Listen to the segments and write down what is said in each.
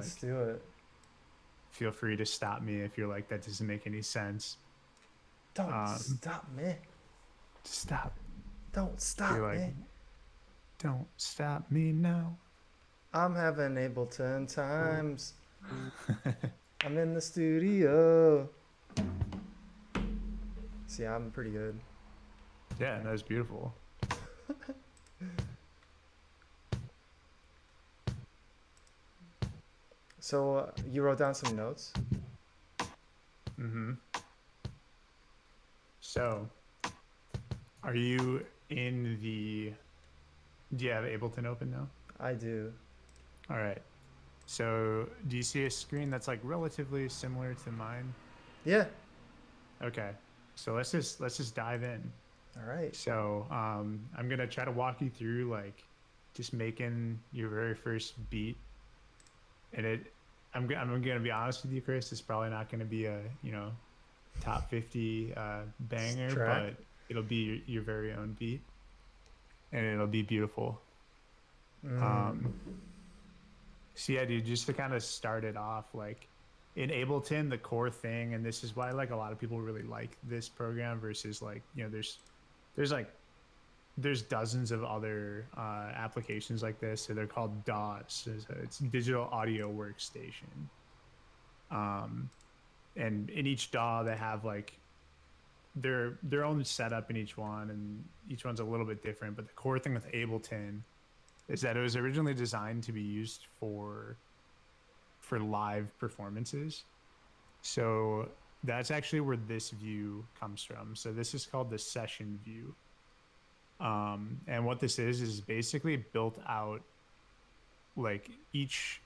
Let's do it. feel free to stop me if you're like, that doesn't make any sense. Don't Um, stop me. Stop. Don't If you're stop like, me. don't stop me now. I'm having Ableton times. I'm in the studio. See, I'm pretty good. Yeah, that was beautiful. So you wrote down some notes. Mm-hmm. So, are you in the? Do you have Ableton open now? I do. All right. So, do you see a screen that's like relatively similar to mine? Yeah. Okay. So let's just dive in. All right. So, I'm gonna try to walk you through like just making your very first beat, and I'm gonna be honest with you, Chris. It's probably not gonna be a top 50 banger, Track. but it'll be your very own beat, and it'll be beautiful. Um, so yeah, dude, just to kind of start it off, like in Ableton, the core thing, and this is why like a lot of people really like this program versus like, there's like there's dozens of other applications like this. So they're called DAWs. So it's digital audio workstation. Um, and in each DAW they have like their own setup in each one, and each one's a little bit different. But the core thing with Ableton is that it was originally designed to be used for live performances. So that's actually where this view comes from. So this is called the session view. And what this is basically built out like each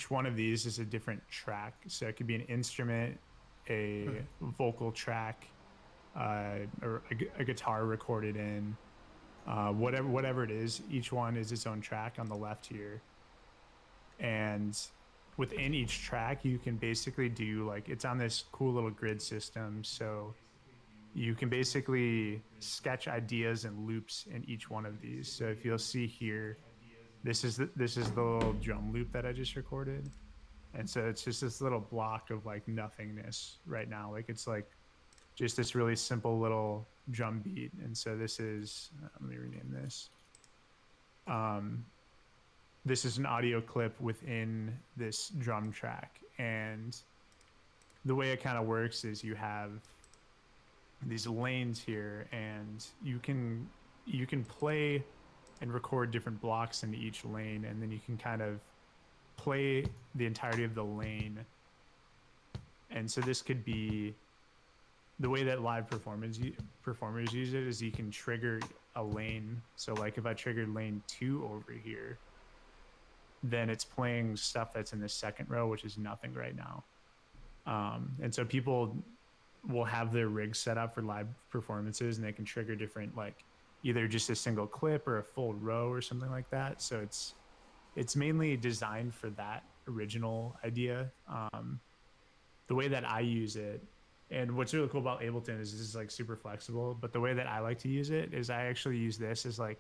one of these is a different track. So it could be an instrument, a vocal track, or a guitar recorded in, whatever it is. Each one is its own track on the left here, and within each track you can basically do like, it's on this cool little grid system. So you can basically sketch ideas and loops in each one of these. So if you'll see here, this is the little drum loop that I just recorded. And so it's just this little block of like nothingness right now. Like it's like just this really simple little drum beat. And so this is, let me rename this. Um, this is an audio clip within this drum track. And the way it kind of works is you have these lanes here, and you can play and record different blocks into each lane, and then you can kind of play the entirety of the lane. And so this could be the way that live performers use it is you can trigger a lane. So like if I triggered lane 2 over here, then it's playing stuff that's in the second row, which is nothing right now. And so people will have their rigs set up for live performances, and they can trigger different, like either just a single clip or a full row or something like that. So it's mainly designed for that original idea. The way that I use it, and what's really cool about Ableton is this is like super flexible, but the way that I like to use it is I actually use this as like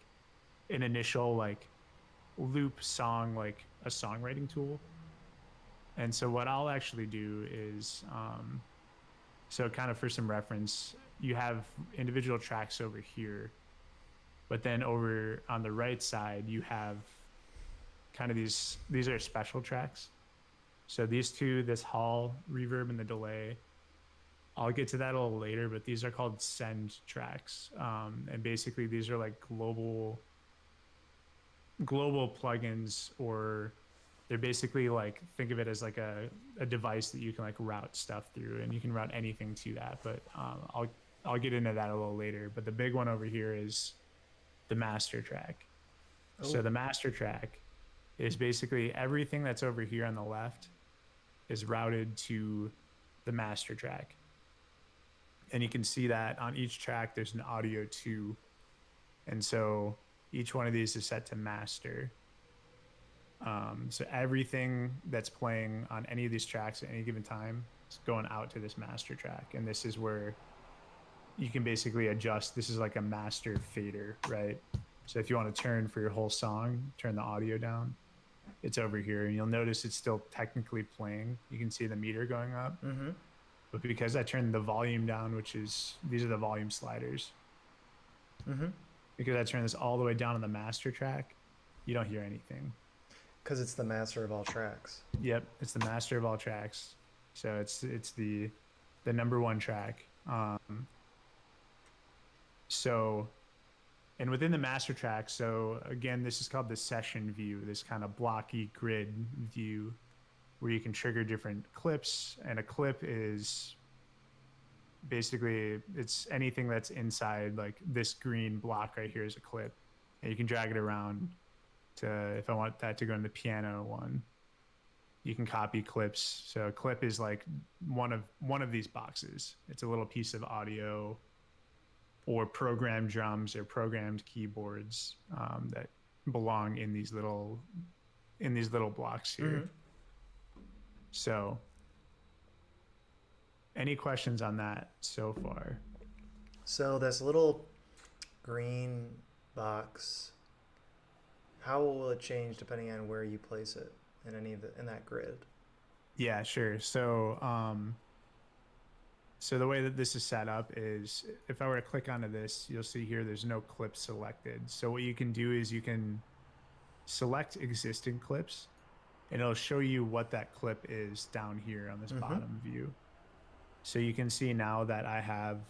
an initial like loop song, like a songwriting tool. And so what I'll actually do is, so kind of for some reference, you have individual tracks over here, but then over on the right side, you have kind of these are special tracks. So these two, this hall reverb and the delay, I'll get to that a little later, but these are called send tracks. And basically these are like global plugins, or they're basically like, think of it as like a device that you can like route stuff through, and you can route anything to that. But I'll get into that a little later. But the big one over here is the master track. So Oh. the master track is basically everything that's over here on the left is routed to the master track. And you can see that on each track there's an audio too. And so each one of these is set to master. So everything that's playing on any of these tracks at any given time is going out to this master track. And this is where you can basically adjust. This is like a master fader, right? So if you want to turn for your whole song, turn the audio down. it's over here, and you'll notice it's still technically playing. You can see the meter going up, Mm-hmm. but because I turned the volume down, these are the volume sliders, Mm-hmm. because I turned this all the way down on the master track, you don't hear anything. Because it's the master of all tracks. Yep, it's the master of all tracks. So it's the number one track. So, and within the master track, so again, this is called the session view, this kind of blocky grid view where you can trigger different clips. And a clip is basically, it's anything that's inside, like this green block right here is a clip. And you can drag it around to, if I want that to go in the piano one, you can copy clips. So a clip is like one of these boxes. It's a little piece of audio or programmed drums or programmed keyboards that belong in these little blocks here. Mm-hmm. So, any questions on that so far? So this little green box, how will it change depending on where you place it in in that grid? Yeah, sure. So the way that this is set up is if I were to click onto this, you'll see here there's no clip selected. So what you can do is you can select existing clips and it'll show you what that clip is down here on this bottom view. So you can see now that I have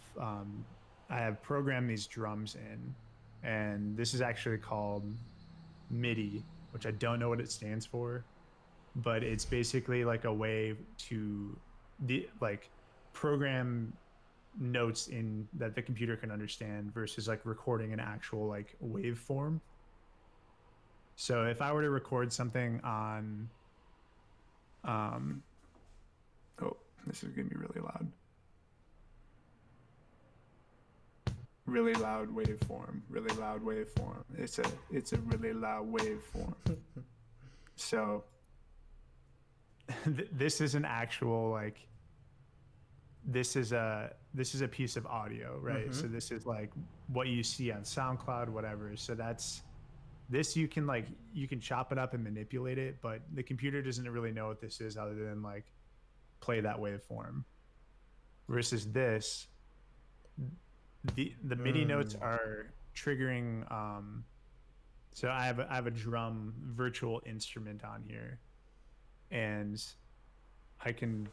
programmed these drums in, and this is actually called MIDI, which I don't know what it stands for, but it's basically like a way to program notes in that the computer can understand versus like recording an actual like waveform. So if I were to record something on, oh, this is gonna be really loud. Really loud waveform, really loud waveform. It's a really loud waveform. So this is an actual like, this is a piece of audio, right? Mm-hmm. So this is like what you see on SoundCloud, whatever. So that's this, you can chop it up and manipulate it, but the computer doesn't really know what this is other than like play that waveform. Versus this, the MIDI notes are triggering. So I have a drum virtual instrument on here, and I can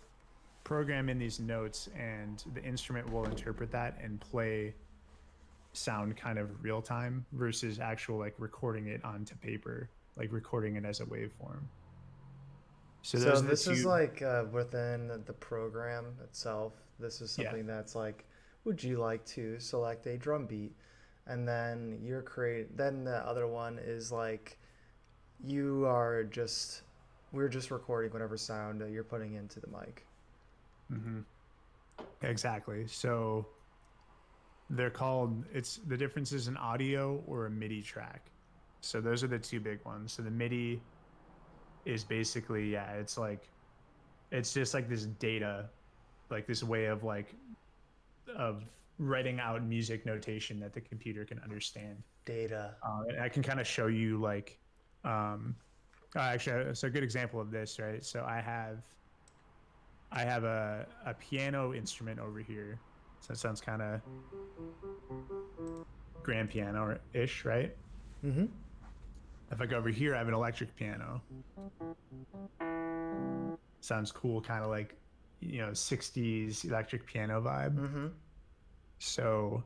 program in these notes, and the instrument will interpret that and play sound kind of real time versus actual like recording it onto paper, like recording it as a waveform. So this is like within the program itself. This is something that's like, would you like to select a drum beat? And then then the other one is like, we're just recording whatever sound that you're putting into the mic. Mm-hmm. Exactly. So they're called, the difference is an audio or a MIDI track. So those are the two big ones. So the MIDI is basically, it's just like this data, like this way of writing out music notation that the computer can understand. Data. And I can kind of show you like, actually, so a good example of this, right? So I have a piano instrument over here. So it sounds kind of grand piano-ish, right? Mm-hmm. If I go over here, I have an electric piano. Sounds cool, kind of like, 60s electric piano vibe. Mm-hmm. So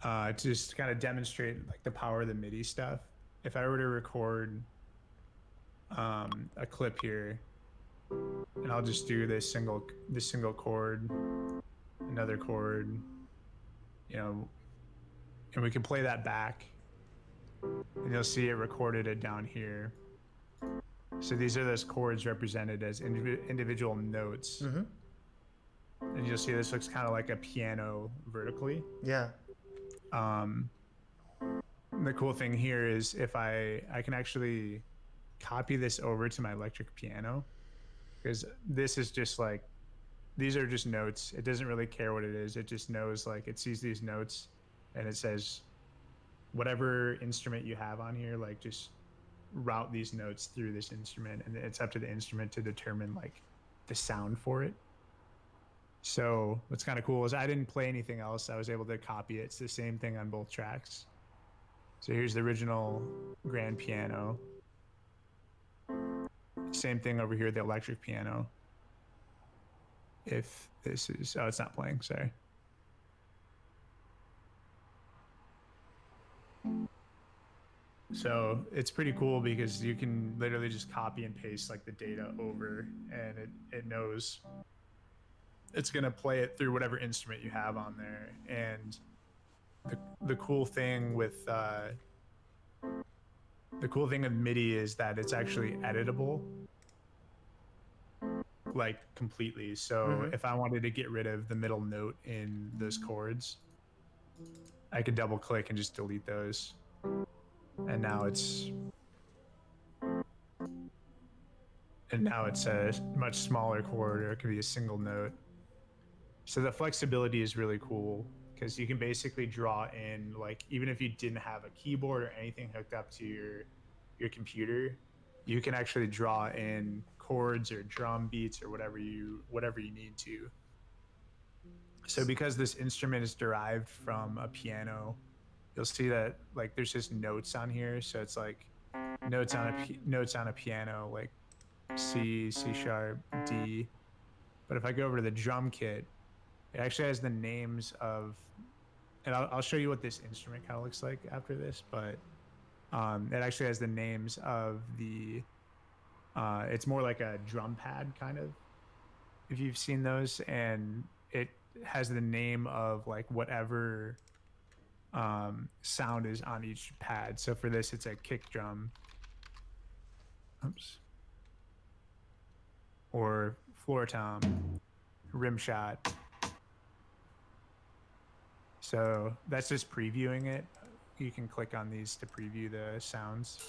to just kind of demonstrate like the power of the MIDI stuff, if I were to record a clip here, and I'll just do this single chord, another chord, and we can play that back, and you'll see it recorded it down here. So these are those chords represented as individual notes. Mm-hmm. And you'll see this looks kind of like a piano vertically. Yeah. The cool thing here is if I can actually copy this over to my electric piano, because this is just like, these are just notes. It doesn't really care what it is. It just knows, like, it sees these notes and it says whatever instrument you have on here, like, just route these notes through this instrument, and it's up to the instrument to determine like the sound for it. So what's kind of cool is I didn't play anything else. I was able to copy it. It's the same thing on both tracks. So here's the original grand piano. Same thing over here, the electric piano. If this is, oh, it's not playing, sorry. So it's pretty cool because you can literally just copy and paste like the data over, and it knows it's going to play it through whatever instrument you have on there. And the cool thing with MIDI is that it's actually editable, like completely. So if I wanted to get rid of the middle note in those chords, I could double click and just delete those. And now it's a much smaller chord, or it could be a single note. So the flexibility is really cool because you can basically draw in, like, even if you didn't have a keyboard or anything hooked up to your computer, you can actually draw in chords or drum beats or whatever you need to. So because this instrument is derived from a piano, you'll see that like there's just notes on here. So it's like notes on a piano, like C, C sharp, D. But if I go over to the drum kit, it actually has the names of, and I'll show you what this instrument kind of looks like after this, but it actually has the names of the, it's more like a drum pad kind of, if you've seen those, and it has the name of like whatever sound is on each pad. So for this, it's a kick drum. Oops. Or floor tom, rim shot. So that's just previewing it. You can click on these to preview the sounds.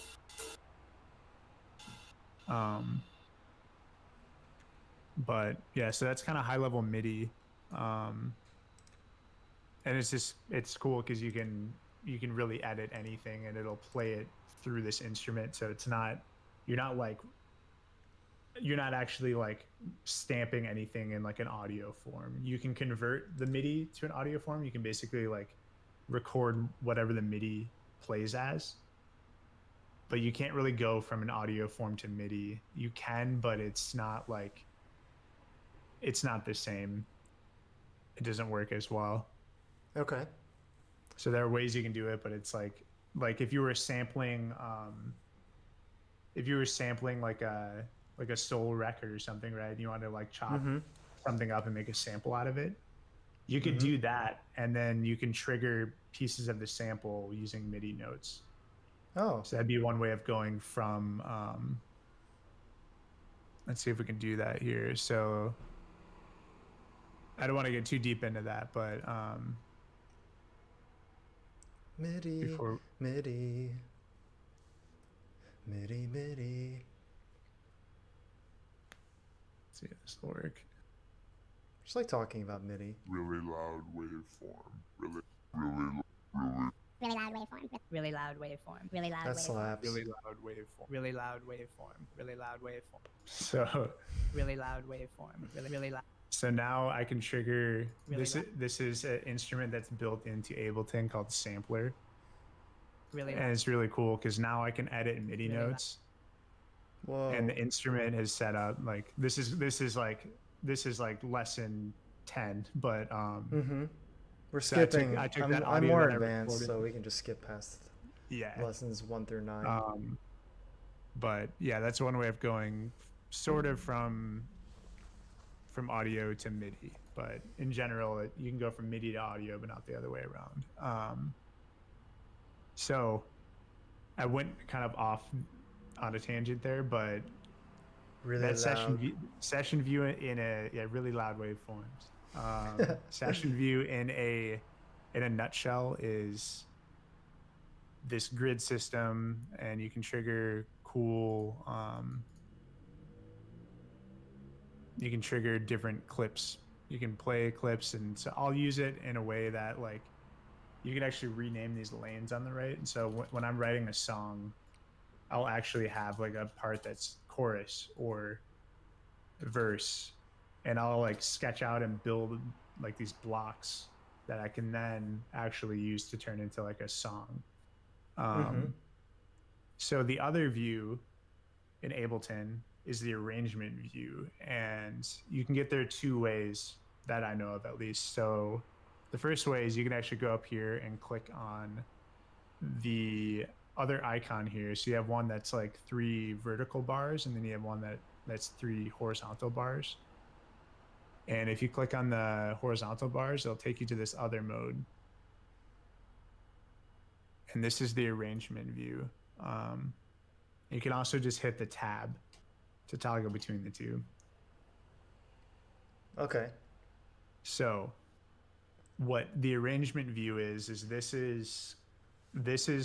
But yeah, so that's kind of high level MIDI. And it's cool because you can really edit anything and it'll play it through this instrument. So you're not actually like stamping anything in like an audio form. You can convert the MIDI to an audio form. You can basically like record whatever the MIDI plays as, but you can't really go from an audio form to MIDI. You can, but it's not the same. It doesn't work as well. Okay. So there are ways you can do it, but it's like if you were sampling like a soul record or something, right? You want to like chop something up and make a sample out of it. You could do that, and then you can trigger pieces of the sample using MIDI notes. Oh. So that'd be one way of going from, let's see if we can do that here. So I don't want to get too deep into that, but MIDI. Let's see if this will work. Just like talking about MIDI. Really loud waveform. Really loud waveform. Really loud waveform. Really loud That waveform. slaps. Really loud waveform. Really loud waveform. Really loud waveform. So Really loud waveform. Really loud. So now I can trigger Really this is an instrument that's built into Ableton called Sampler. Really And it's really cool because now I can edit MIDI notes. Whoa. And the instrument is set up like this is like lesson 10, but We're so skipping. I took I'm, that I'm audio more that I advanced, recorded. so we can just skip past yeah. lessons 1 through 9. But yeah, that's one way of going sort of from audio to MIDI, but in general you can go from MIDI to audio but not the other way around. So I went kind of off on a tangent there, but Really that loud. session view in a really loud waveforms. Session view in a nutshell is this grid system, and you can trigger cool you can trigger different clips. You can play clips, and so I'll use it in a way that like you can actually rename these lanes on the right. And so when I'm writing a song, I'll actually have like a part that's chorus or verse, and I'll like sketch out and build like these blocks that I can then actually use to turn into like a song. So the other view in Ableton is the arrangement view, and you can get there two ways that I know of, at least. So the first way is you can actually go up here and click on the other icon here. So you have one that's like 3 vertical bars, and then you have one that's 3 horizontal bars. And if you click on the horizontal bars, it'll take you to this other mode. And this is the arrangement view. You can also just hit the tab to toggle between the two. Okay. So what the arrangement view is this is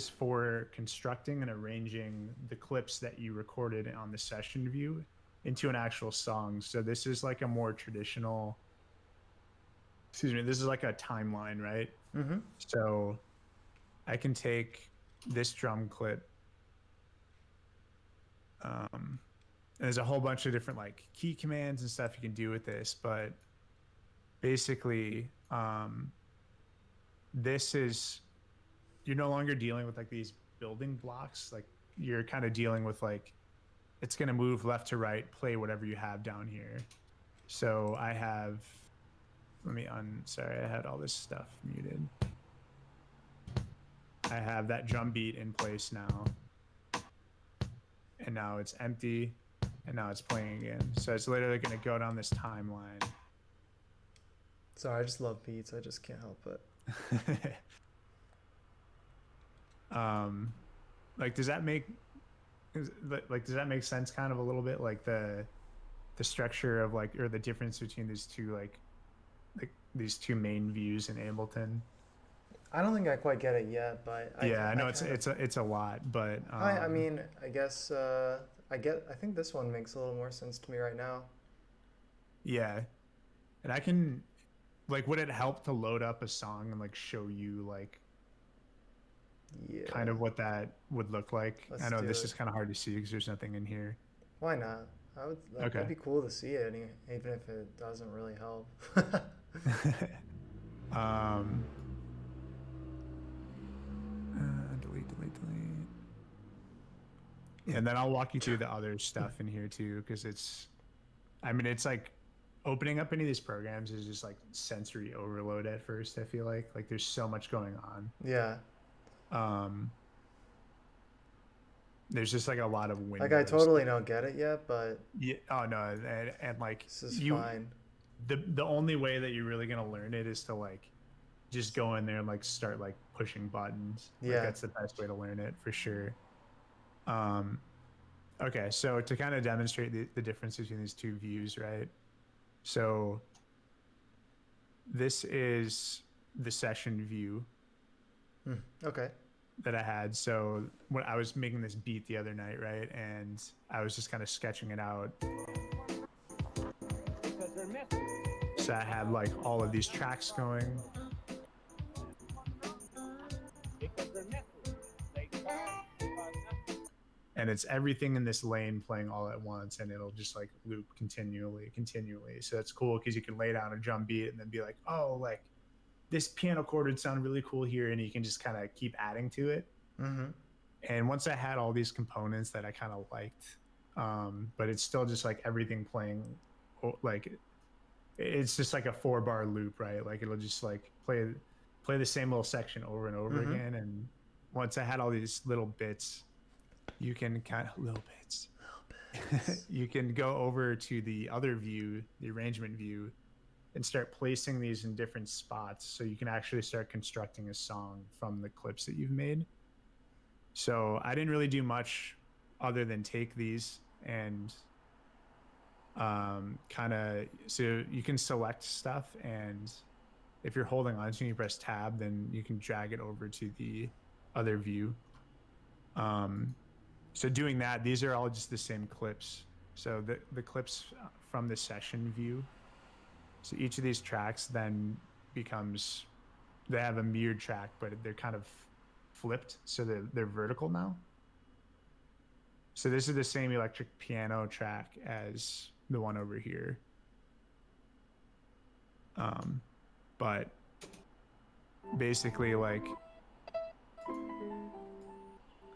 for constructing and arranging the clips that you recorded on the session view into an actual song. So this is like a more traditional, this is like a timeline, right? So I can take this drum clip, and there's a whole bunch of different like key commands and stuff you can do with this, but basically this is, you're no longer dealing with like these building blocks. Like you're kind of dealing with like, it's going to move left to right, play whatever you have down here. So I have, sorry, I had all this stuff muted. I have that drum beat in place now. And now it's empty, and now it's playing again. So it's literally going to go down this timeline. Sorry, I just love beats. I just can't help it. Like, does that make sense kind of a little bit? Like the structure of like, or the difference between these two, like these two main views in Ableton? I don't think I quite get it yet, but I know it's a lot, but I mean, I guess I think this one makes a little more sense to me right now. Yeah, and I can, like, would it help to load up a song and like show you like kind of what that would look like? I know this is kind of hard to see because there's nothing in here. Why not? That'd be cool to see it, even if it doesn't really help. Delete. And then I'll walk you through the other stuff in here too, because it's like opening up any of these programs is just like sensory overload at first. I feel like there's so much going on. Yeah. There's just like a lot of windows. Like I totally don't get it yet, but yeah. Oh no, and like this is fine. The only way that you're really gonna learn it is to like just go in there and like start like pushing buttons. Like, yeah, that's the best way to learn it for sure. Okay, so to kind of demonstrate the difference between these two views, right? So this is the session view. Okay. That I had. So when I was making this beat the other night, right, and I was just kind of sketching it out. So I had like all of these tracks going. And it's everything in this lane playing all at once, and it'll just like loop continually. So it's cool because you can lay down a drum beat and then be like, oh, like this piano chord would sound really cool here, and you can just kind of keep adding to it. And once I had all these components that I kind of liked, but it's still just like everything playing, like it's just like a 4-bar loop, right? Like it'll just like play the same little section over and over again. And once I had all these little bits, you can you can go over to the other view, the arrangement view, and start placing these in different spots so you can actually start constructing a song from the clips that you've made. So I didn't really do much other than take these and kind of, so you can select stuff, and if you're holding on to it, you press tab, then you can drag it over to the other view. So doing that, these are all just the same clips. So the clips from the session view. So each of these tracks then becomes, they have a mirrored track, but they're kind of flipped. So they're vertical now. So this is the same electric piano track as the one over here. But basically like,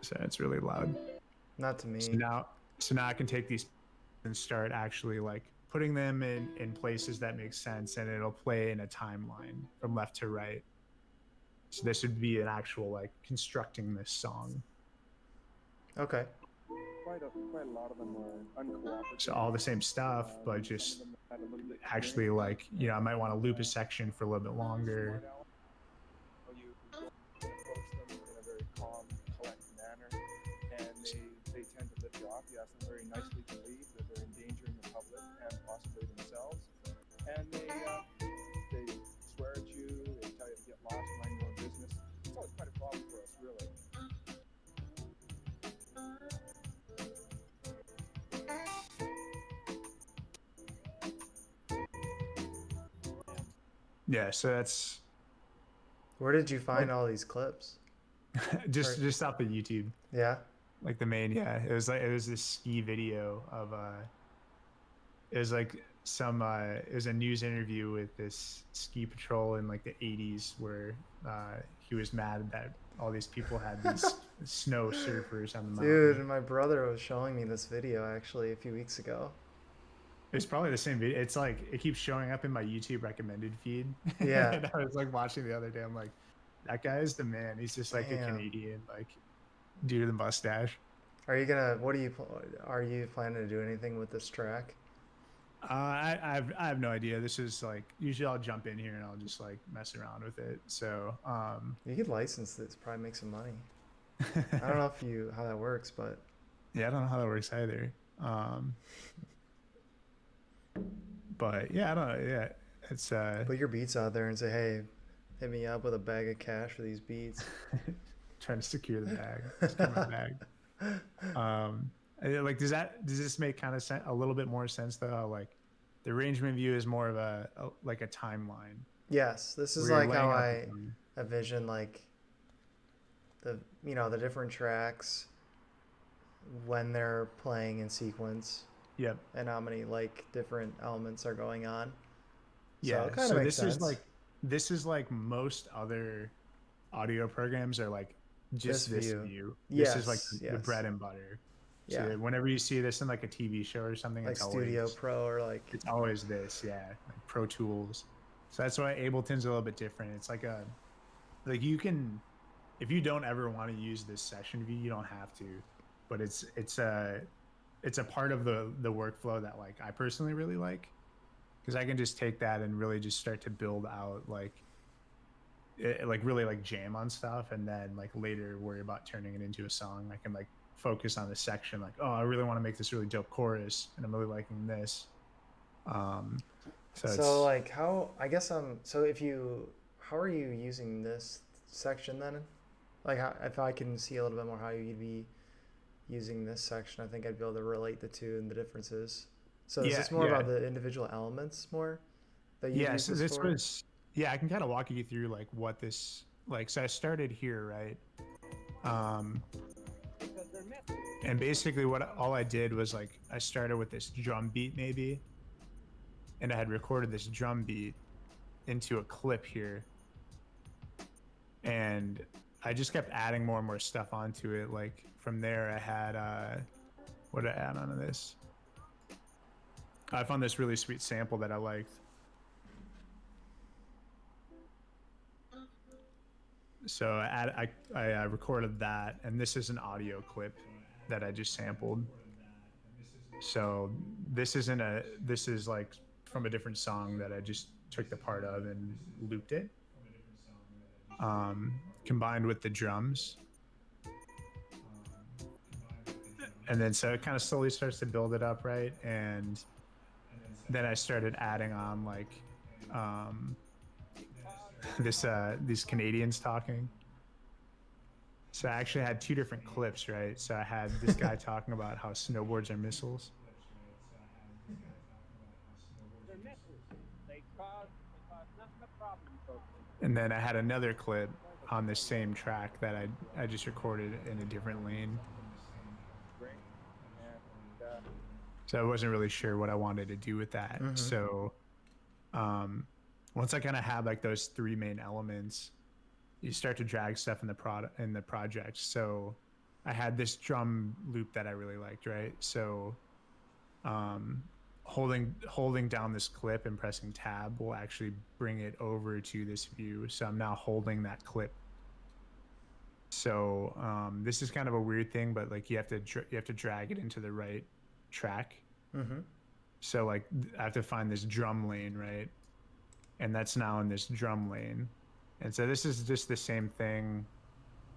so it's really loud. Not to me. So now I can take these and start actually like putting them in places that make sense, and it'll play in a timeline from left to right. So this would be an actual like constructing this song. Okay. Quite a lot of them are uncooperative. So all the same stuff, but just actually like, you know, I might want to loop a section for a little bit longer. You approach them in a very calm, collected manner, and they tend to lift you off. You ask them very nicely to leave, that they're endangering the public and possibly themselves, and they swear at you, they tell you to get lost, mind your own business. It's always quite a problem for us, really. Yeah, so that's Where did you find all these clips? just off of YouTube. Yeah. Like the main, yeah. It was this ski video of it was like it was a news interview with this ski patrol in like the 80s where he was mad that all these people had these snow surfers on the mountain. Dude, my brother was showing me this video actually a few weeks ago. It's probably the same video. It's like it keeps showing up in my YouTube recommended feed. Yeah. And I was like watching the other day. I'm like, that guy is the man. He's just like Damn. a Canadian like dude with a mustache. Are you planning to do anything with this track? I have no idea. This is like usually I'll jump in here and I'll just like mess around with it. So you could license this, probably make some money. I don't know how that works, but yeah, I don't know how that works either. But yeah, I don't know. Yeah, it's put your beats out there and say, hey, hit me up with a bag of cash for these beats. trying to secure the bag. Secure my bag. Like, does this make kind of a little bit more sense though? How, like, the arrangement view is more of a timeline. Yes, this is like how I envision like the different tracks when they're playing in sequence. Yep. And how many like different elements are going on. Yeah. So it kind of makes sense. This is like most other audio programs are like just this view. Yes, this is like the bread and butter. So yeah. Whenever you see this in like a TV show or something, like it's Studio always, Pro or like it's always this, yeah, like Pro Tools. So that's why Ableton's a little bit different. It's like you can, if you don't ever want to use this session view, you don't have to, but it's a part of the workflow that like I personally really like, because I can just take that and really just start to build out like really like jam on stuff, and then like later worry about turning it into a song. I can like focus on the section like, oh, I really want to make this really dope chorus and I'm really liking this. So like how are you using this section then? Like if I can see a little bit more how you'd be using this section, I think I'd be able to relate the two and the differences. So is this more about the individual elements more that you use this for? I can kind of walk you through like what this like. So I started here, right? And basically all I did was like I started with this drum beat maybe, and I had recorded this drum beat into a clip here, and I just kept adding more and more stuff onto it. Like from there I had what did I add onto this? I found this really sweet sample that I liked. So I recorded that, and this is an audio clip that I just sampled. So this is like from a different song that I just took the part of and looped it, combined with the drums. And then so it kind of slowly starts to build it up, right? And then I started adding on like these Canadians talking. So I actually had two different clips, right? So I had this guy talking about how snowboards are missiles. And then I had another clip on the same track that I just recorded in a different lane. So I wasn't really sure what I wanted to do with that. Mm-hmm. So once I kind of had like those three main elements, you start to drag stuff in the project. So I had this drum loop that I really liked, right? So holding down this clip and pressing tab will actually bring it over to this view. So I'm now holding that clip. So this is kind of a weird thing, but like you have to drag it into the right track. Mm-hmm. So like I have to find this drum lane, right? And that's now in this drum lane. And so this is just the same thing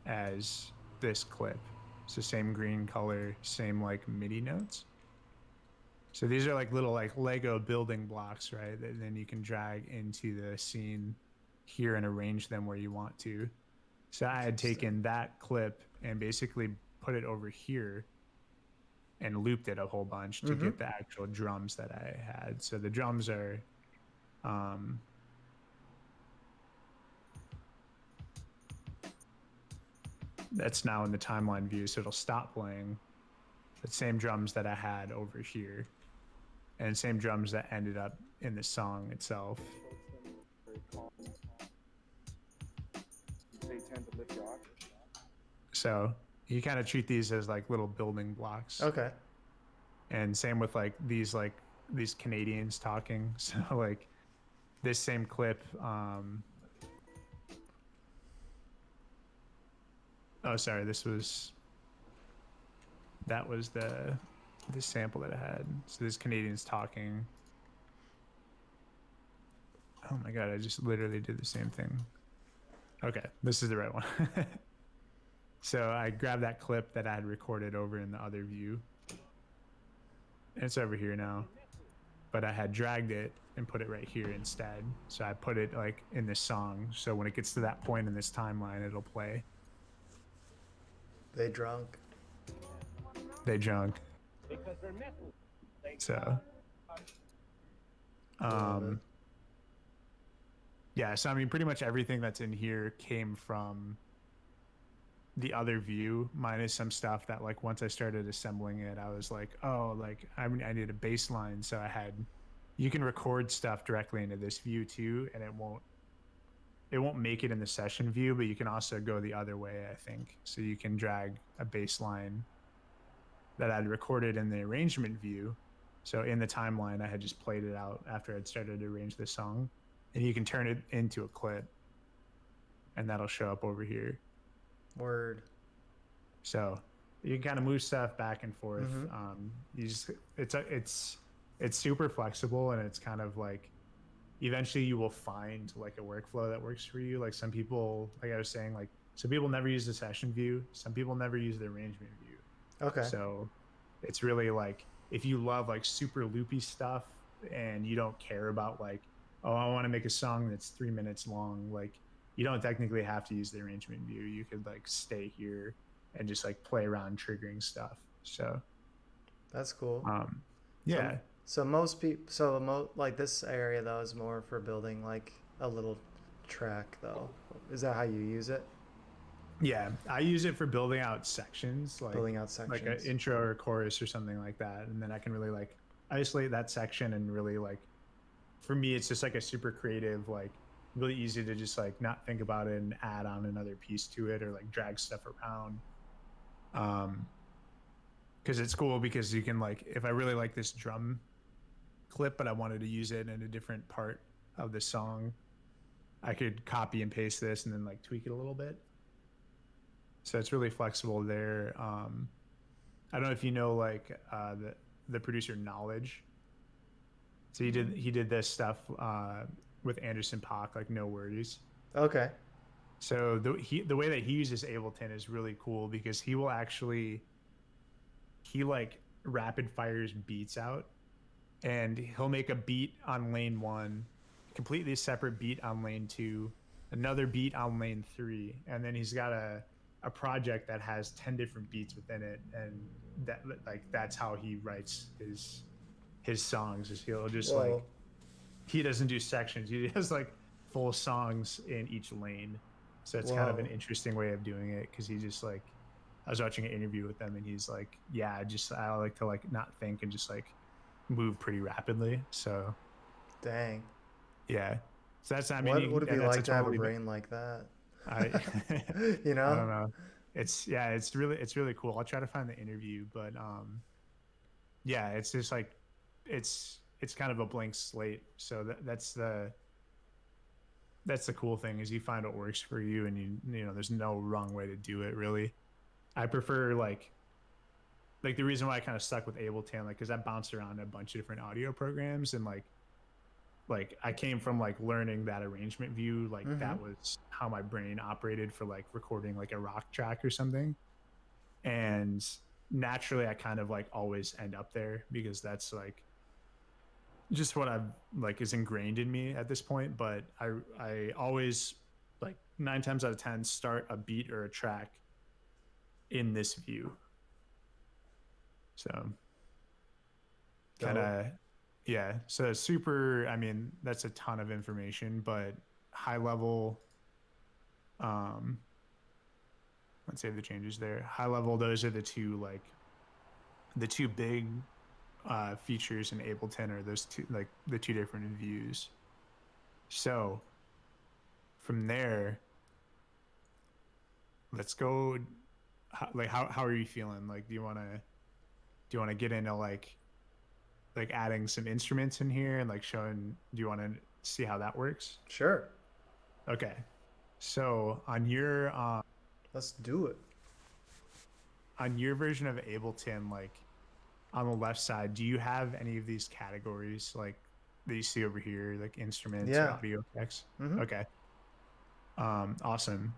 as this clip. It's the same green color, same like MIDI notes. So these are like little like Lego building blocks, right? That then you can drag into the scene here and arrange them where you want to. So I had taken that clip and basically put it over here and looped it a whole bunch to get the actual drums that I had. So the drums are that's now in the timeline view, so it'll stop playing. The same drums that I had over here, and same drums that ended up in the song itself. Very calm. They tend to lift you off. So you kind of treat these as like little building blocks. Okay. And same with like these Canadians talking. So like this same clip. Oh, sorry. That was the sample that I had. So this Canadians talking. Oh my God, I just literally did the same thing. Okay, this is the right one. So I grabbed that clip that I had recorded over in the other view. And it's over here now. But I had dragged it and put it right here instead. So I put it like in this song. So when it gets to that point in this timeline, it'll play. They drunk. So yeah, so I mean pretty much everything that's in here came from the other view, minus some stuff that like once I started assembling it, I was like, oh, like I need a bass line. So you can record stuff directly into this view too, and it won't make it in the session view, but you can also go the other way, I think. So you can drag a bass line that I'd recorded in the arrangement view. So in the timeline, I had just played it out after I'd started to arrange the song, and you can turn it into a clip, and that'll show up over here. Word. So you can kind of move stuff back and forth. It's super flexible, and it's kind of like eventually you will find like a workflow that works for you. Like some people, like I was saying, like some people never use the session view. Some people never use the arrangement view. Okay. So it's really like if you love like super loopy stuff and you don't care about like, oh, I want to make a song that's 3 minutes long, like you don't technically have to use the arrangement view. You could like stay here and just like play around triggering stuff. So that's cool. Yeah. So most people, like this area though is more for building like a little track though. Is that how you use it? Yeah, I use it for building out sections, like like an intro or chorus or something like that, and then I can really like isolate that section and really like, for me, it's just like a super creative, like really easy to just like not think about it and add on another piece to it or like drag stuff around. Because it's cool because you can like, if I really like this drum clip but I wanted to use it in a different part of the song, I could copy and paste this and then like tweak it a little bit. So it's really flexible there. I don't know if you know like the producer Knowledge. So he did this stuff with Anderson .Paak, like No Worries. Okay. So the way that he uses Ableton is really cool because he like rapid fires beats out, and he'll make a beat on lane 1, completely separate beat on lane 2, another beat on lane 3, and then he's got a project that has 10 different beats within it, and that's how he writes his songs. Is he'll just like, he doesn't do sections, he does like full songs in each lane. So it's kind of an interesting way of doing it because he just like, I was watching an interview with them and he's like, yeah, I like to like not think and just like move pretty rapidly. So Dang. yeah, so that's, I mean, What would it be that's like to have a totally, brain like that? I You I know? don't know. It's really cool. I'll try to find the interview, but yeah, it's just like it's kind of a blank slate. So that's the cool thing, is you find what works for you, and you know there's no wrong way to do it really. I prefer like the reason why I kind of stuck with Ableton, like, because I bounced around a bunch of different audio programs, and like I came from like learning that arrangement view, like Mm-hmm. that was how my brain operated for like recording like a rock track or something. And naturally I kind of like always end up there, because that's like just what I've like is ingrained in me at this point. But I always, like 9 times out of 10, start a beat or a track in this view. So kind of, yeah. So super, I mean, that's a ton of information, but high level, let's say the changes there. High level, those are the two, like the two big features in Ableton, are those two, like the two different views. So from there, let's go. Like, how are you feeling? Like, do you want to get into like adding some instruments in here and like showing? Do you want to see how that works? Sure. Okay. So on your Let's do it. version of Ableton, like on the left side, do you have any of these categories like that you see over here, like instruments or Yeah. audio effects? Mm-hmm. Okay. Awesome.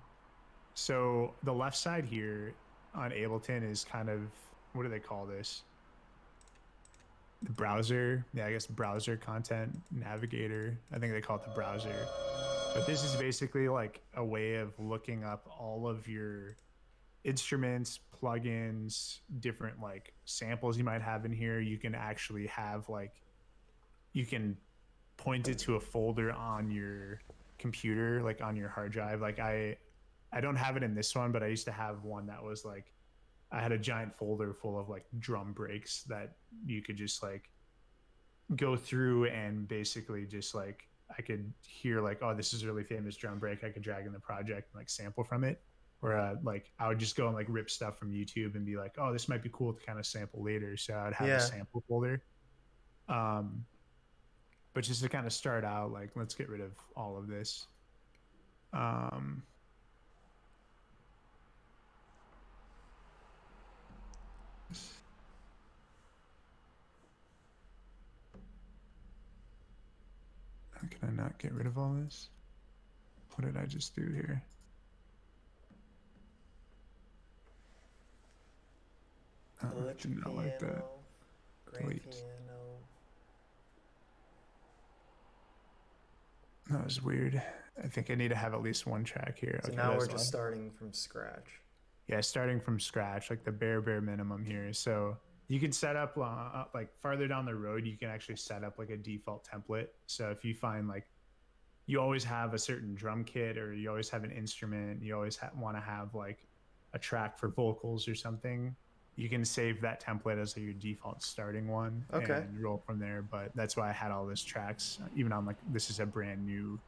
So the left side here on Ableton is kind of, what do they call this? The browser. Yeah, I guess browser content navigator. I think they call it the browser. But this is basically like a way of looking up all of your instruments, plugins, different like samples you might have in here. You can actually have like, you can point it to a folder on your computer, like on your hard drive. Like I don't have it in this one, but I used to have one that was like, I had a giant folder full of like drum breaks that you could just like go through, and basically just like I could hear like, oh, this is a really famous drum break. I could drag in the project and like sample from it. Or like I would just go and like rip stuff from YouTube and be like, oh, this might be cool to kind of sample later. So I'd have a sample folder. But just to kind of start out, like, let's get rid of all of this. How can I not get rid of all this? What did I just do here? I did not like that. Grand Delete. piano. That was weird. I think I need to have at least one track here. So now we're just starting from scratch. Yeah, starting from scratch, like the bare minimum here. So you can set up like farther down the road, you can actually set up like a default template. So if you find like you always have a certain drum kit, or you always have an instrument, you always want to have like a track for vocals or something, you can save that template as your default starting one. Okay. And roll from there. But that's why I had all those tracks, even on like, this is a brand new,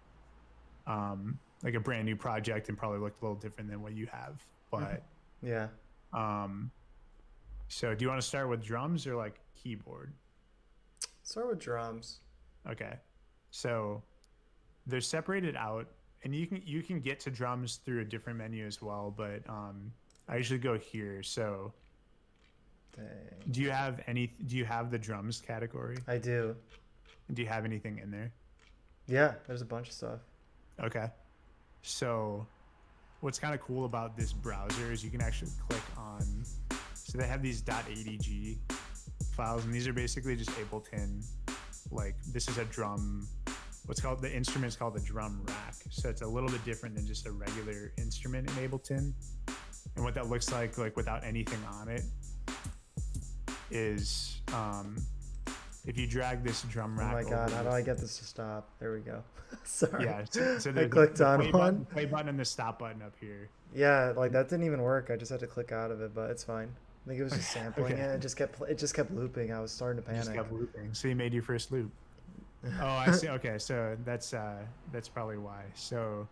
like a brand new project, and probably looked a little different than what you have. But yeah. So do you want to start with drums or like keyboard? Start with drums. Okay. So they're separated out, and you can get to drums through a different menu as well, but I usually go here. So Dang. do you have the drums category? I do. Do you have anything in there? Yeah, there's a bunch of stuff. Okay. So what's kind of cool about this browser is you can actually click on, so they have these .adg files, and these are basically just Ableton. Like, this is a drum, the instrument's called the drum rack. So it's a little bit different than just a regular instrument in Ableton. And what that looks like without anything on it, is if you drag this drum rack. Oh my god, how do I get this to stop? There we go. Sorry. Yeah, so I clicked on one. Play button and the stop button up here. Yeah, like that didn't even work. I just had to click out of it, but it's fine. think it was just sampling Okay. it. It just kept looping. I was starting to It just panic. kept looping. So you made your first loop. Oh, I see. Okay, so that's probably why. So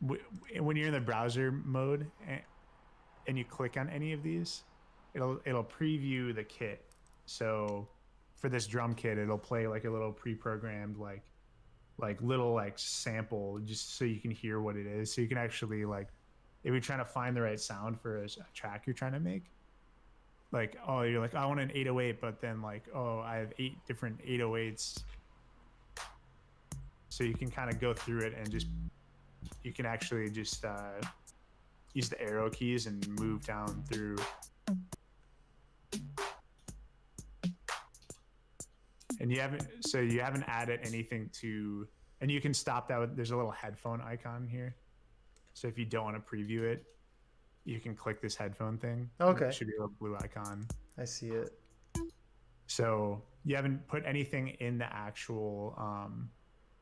when you're in the browser mode and you click on any of these, it'll preview the kit. So for this drum kit, it'll play like a little pre-programmed like little like sample just so you can hear what it is. So you can actually like if you're trying to find the right sound for a track you're trying to make, like, oh, you're like, I want an 808, but then like, oh, I have 8 different 808s. So you can kind of go through it and just you can actually just use the arrow keys and move down through. And you haven't added anything to, and you can stop that with, there's a little headphone icon here. So if you don't want to preview it, you can click this headphone thing. Okay. It should be a little blue icon. I see it. So you haven't put anything in the actual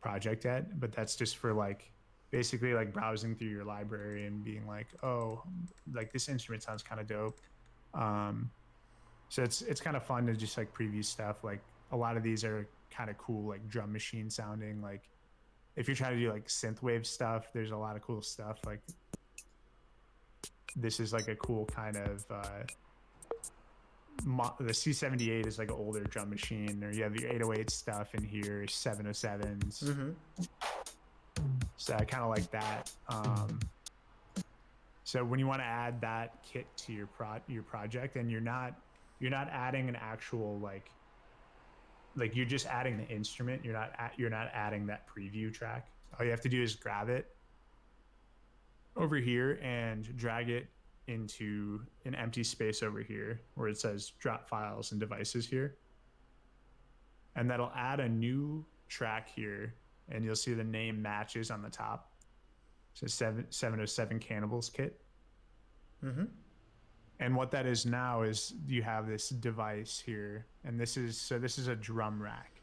project yet, but that's just for like basically like browsing through your library and being like, oh, like this instrument sounds kind of dope. So it's kind of fun to just like preview stuff. Like a lot of these are kind of cool, like drum machine sounding. Like if you're trying to do like synthwave stuff, there's a lot of cool stuff. Like this is like a cool kind of the C78 is like an older drum machine, or you have your 808 stuff in here, 707s. Mm-hmm. So I kind of like that. So when you want to add that kit to your project, and you're not adding an actual like you're just adding the instrument. You're not adding that preview track. All you have to do is grab it over here and drag it into an empty space over here where it says drop files and devices here. And that'll add a new track here, and you'll see the name matches on the top. So 707 Cannibals Kit. Mm-hmm. And what that is now is you have this device here, and this is a drum rack.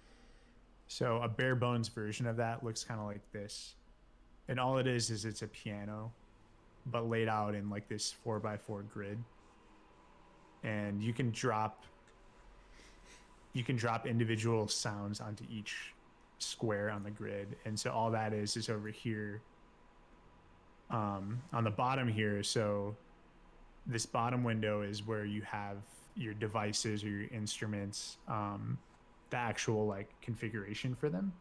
So a bare bones version of that looks kind of like this. And all it is it's a piano, but laid out in like this 4x4 grid. And you can drop individual sounds onto each square on the grid. And so all that is over here on the bottom here. So this bottom window is where you have your devices or your instruments, the actual like configuration for them.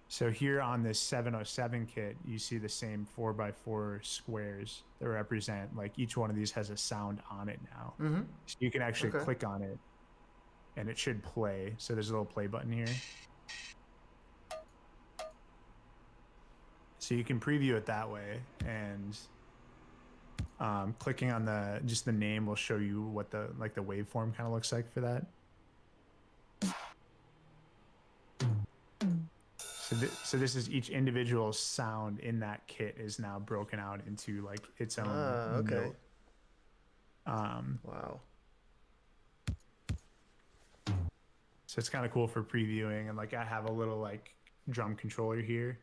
So here on this 707 kit, you see the same 4x4 squares that represent, like each one of these has a sound on it now. Mm-hmm. So you can actually click on it and it should play. So there's a little play button here. So you can preview it that way, and clicking on the name will show you what the waveform kind of looks like for that. So this is each individual sound in that kit is now broken out into like its own okay. note. Wow. So it's kind of cool for previewing, and like I have a little like drum controller here,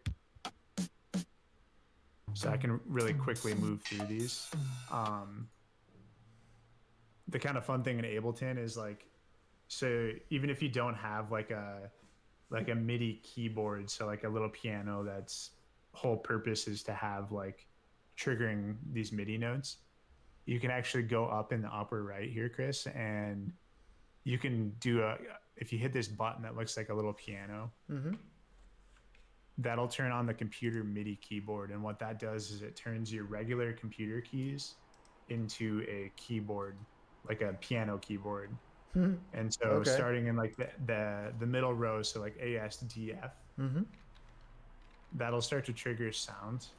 so I can really quickly move through these. The kind of fun thing in Ableton is like, so even if you don't have like a MIDI keyboard, so like a little piano that's whole purpose is to have like triggering these MIDI notes, you can actually go up in the upper right here, Chris, and you can do if you hit this button that looks like a little piano, mm-hmm. that'll turn on the computer MIDI keyboard. And what that does is it turns your regular computer keys into a keyboard, like a piano keyboard. Mm-hmm. And so starting in like the middle row, so like A, S, D, F, mm-hmm. that'll start to trigger sounds.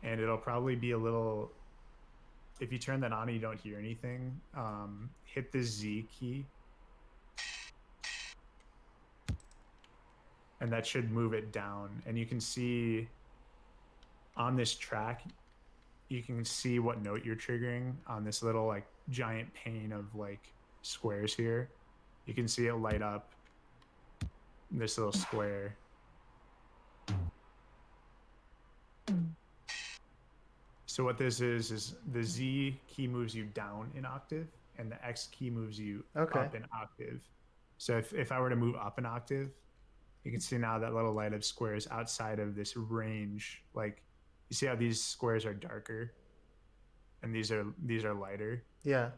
And it'll probably be a little, if you turn that on and you don't hear anything, hit the Z key. And that should move it down. And you can see on this track, you can see what note you're triggering on this little like giant pane of like squares here. You can see it light up this little square. So what this is the Z key moves you down an octave, and the X key moves you Okay. up an octave. So if I were to move up an octave, you can see now that little light up square is outside of this range. Like, you see how these squares are darker, and these are lighter. Yeah.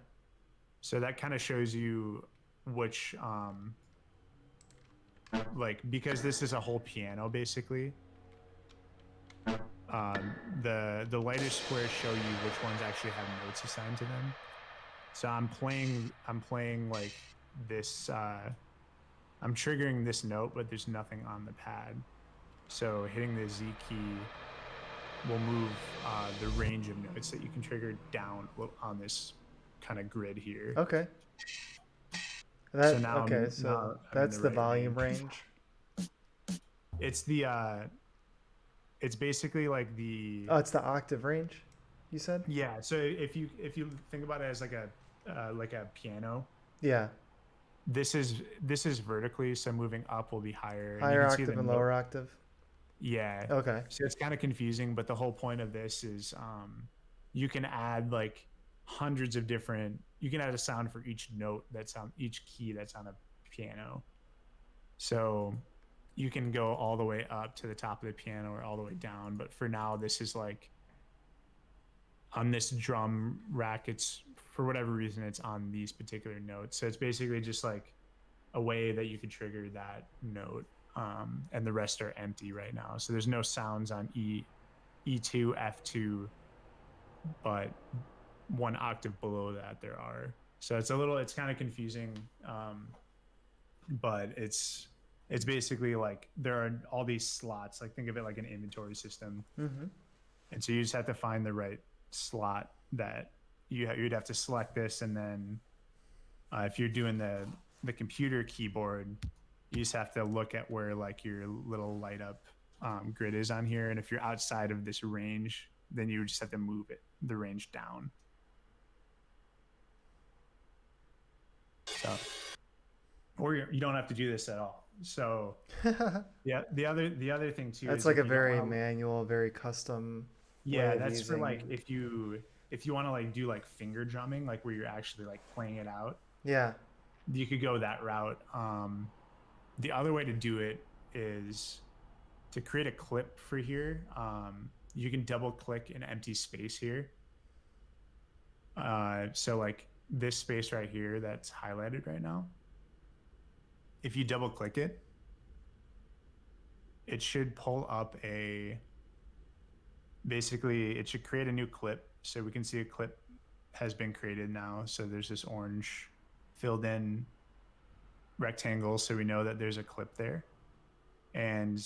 So that kind of shows you which like, because this is a whole piano basically. The lighter squares show you which ones actually have notes assigned to them. So I'm playing like this. I'm triggering this note, but there's nothing on the pad. So hitting the Z key will move the range of notes that you can trigger down on this kind of grid here. Okay. So now That's the volume range. It's the it's basically like the. Oh, it's the octave range, you said? Yeah. So if you think about it as like a piano. Yeah. This is vertically, so moving up will be higher. Higher octave and lower octave. Yeah. Okay. So it's kind of confusing, but the whole point of this is you can add like hundreds of different. You can add a sound for each note that's on each key that's on a piano. So you can go all the way up to the top of the piano or all the way down. But for now, this is like on this drum rack, it's for whatever reason, it's on these particular notes. So it's basically just like a way that you could trigger that note. And the rest are empty right now. So there's no sounds on E2, F2, but one octave below that there are. So it's kind of confusing. But it's basically like there are all these slots. Like, think of it like an inventory system. Mm-hmm. And so you just have to find the right slot that you'd have to select this. And then if you're doing the computer keyboard, you just have to look at where like your little light up grid is on here. And if you're outside of this range, then you just have to move the range down. So, or you don't have to do this at all. So yeah, the other thing too. That's is like a very manual, very custom. Yeah, that's for like if you want to like do like finger drumming, like where you're actually like playing it out. Yeah. You could go that route. The other way to do it is to create a clip for here. You can double click an empty space here. So like this space right here that's highlighted right now. If you double click it, it should pull up basically it should create a new clip. So we can see a clip has been created now. So there's this orange filled in rectangle, so we know that there's a clip there. And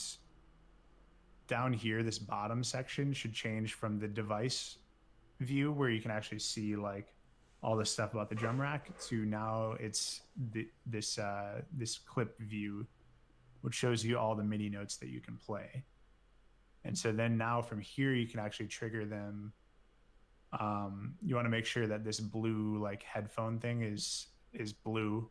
down here, this bottom section should change from the device view where you can actually see like all the stuff about the drum rack to now it's this clip view, which shows you all the MIDI notes that you can play. And so then now from here you can actually trigger them. You want to make sure that this blue like headphone thing is blue.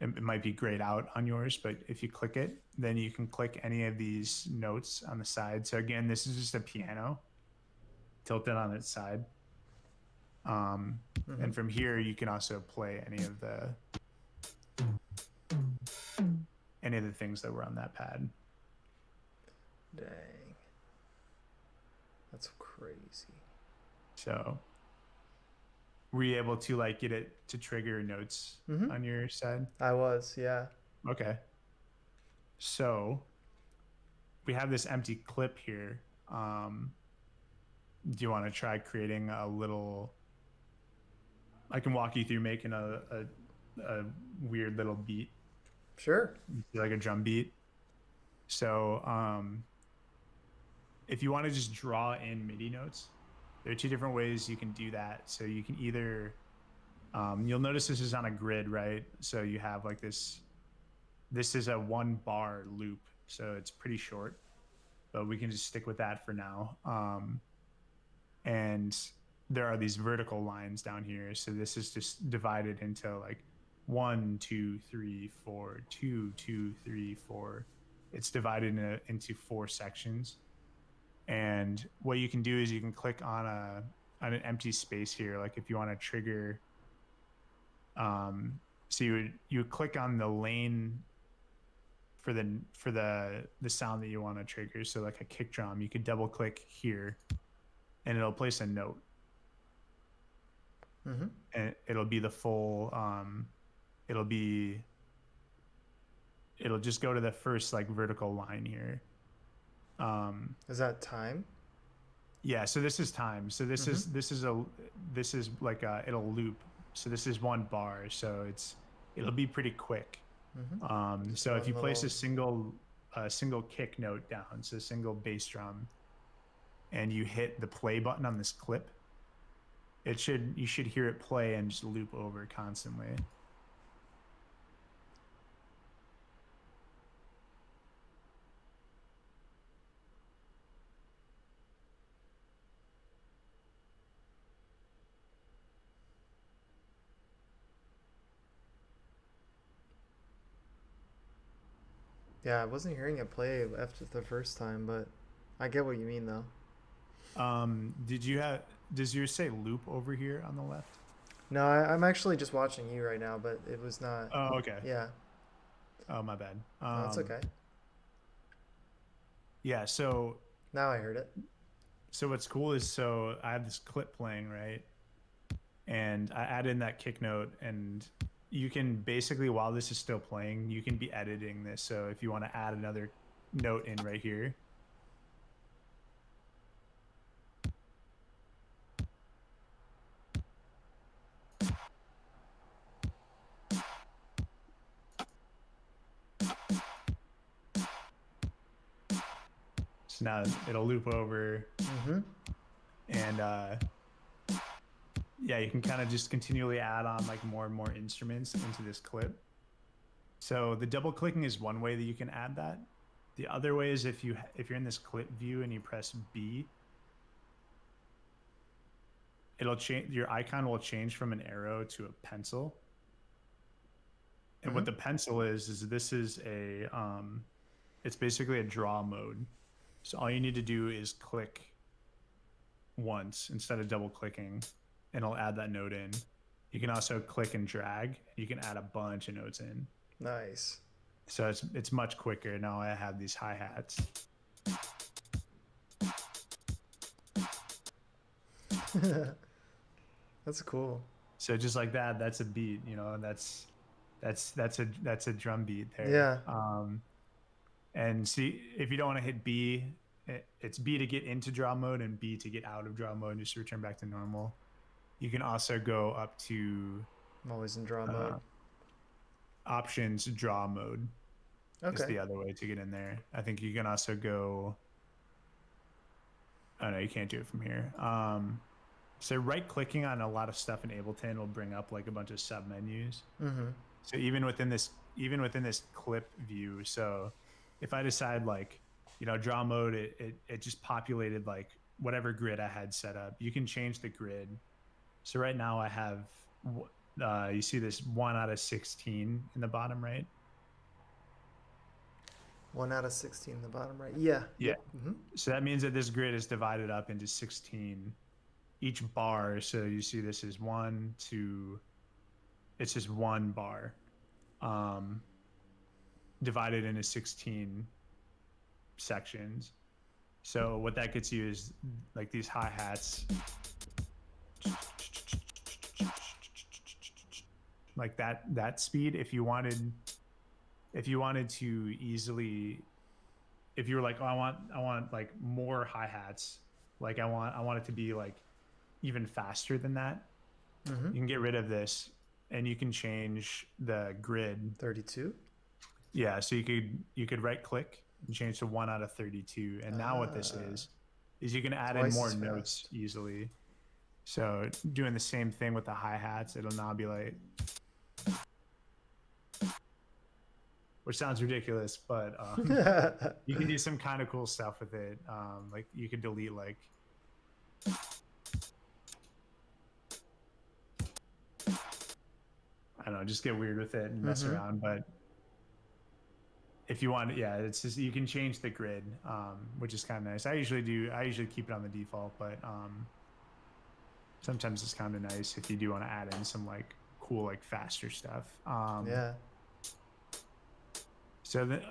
It might be grayed out on yours, but if you click it, then you can click any of these notes on the side. So again, this is just a piano tilted on its side. And from here, you can also play any of the things that were on that pad. Dang. That's crazy. So were you able to like get it to trigger notes on your side? I was, yeah. Okay. So we have this empty clip here. Do you want to try creating a little? I can walk you through making a weird little beat. Sure. Like a drum beat. So if you want to just draw in MIDI notes, there are two different ways you can do that. So you can either, you'll notice this is on a grid, right? So you have like this is a 1 bar loop. So it's pretty short, but we can just stick with that for now. And there are these vertical lines down here. So this is just divided into like 1, 2, 3, 4, 2, 2, 3, 4. It's divided into 4 sections. And what you can do is you can click on an empty space here. Like if you want to trigger, so you would click on the lane for the sound that you want to trigger. So like a kick drum, you could double click here, and it'll place a note. And it'll be the full. It'll just go to the first like vertical line here. Is that time? Yeah, so this is time. So this is like it'll loop. So this is 1 bar. So it'll be pretty quick. So if you place a single kick note down, so a single bass drum, and you hit the play button on this clip, you should hear it play and just loop over constantly. Yeah, I wasn't hearing it play after the first time, but I get what you mean though. Does yours say loop over here on the left? No, I'm actually just watching you right now, but it was not. Oh, okay. Yeah. Oh, my bad. No, it's okay. Yeah, so now I heard it. So what's cool is, so I have this clip playing, right? And I add in that kick note, and you can basically, while this is still playing, you can be editing this. So if you want to add another note in right here, so now it'll loop over, and yeah, you can kind of just continually add on like more and more instruments into this clip. So the double clicking is one way that you can add that. The other way is if you're in this clip view and you press B, it'll change, your icon will change from an arrow to a pencil. And what the pencil is this is a it's basically a draw mode. So all you need to do is click once instead of double clicking, and it'll add that note in. You can also click and drag. You can add a bunch of notes in. Nice. So it's much quicker. Now I have these hi-hats. That's cool. So just like that, that's a beat, you know, that's a drum beat there. Yeah. And see, if you don't want to hit B, it's B to get into draw mode and B to get out of draw mode and just return back to normal. You can also go up to I'm always in draw mode. Options draw mode. Okay. Is the other way to get in there. I think you can also go, oh no, you can't do it from here. So right clicking on a lot of stuff in Ableton will bring up like a bunch of sub menus. So even within this clip view, so if I decide like, you know, draw mode, it just populated like whatever grid I had set up. You can change the grid. So right now I have, you see this 1 out of 16 in the bottom right? 1 out of 16 in the bottom right. Yeah. Yeah. So that means that this grid is divided up into 16. Each bar, so you see this is 1, 2, it's just 1 bar. Divided into 16 sections. So what that gets you is like these hi-hats, like that speed. If you wanted to easily, if you were like, oh, I want like more hi-hats, like I want it to be like even faster than that, you can get rid of this and you can change the grid. 32. Yeah, so you could right click and change to 1 out of 32. And now what this is you can add in more notes easily. So doing the same thing with the hi-hats, it'll now be like, which sounds ridiculous, but you can do some kind of cool stuff with it. Like you could delete like, I don't know, just get weird with it and mess around. But if you want, yeah, it's just you can change the grid, which is kind of nice. I usually keep it on the default, but sometimes it's kind of nice if you do want to add in some like cool, like faster stuff. Yeah. So then,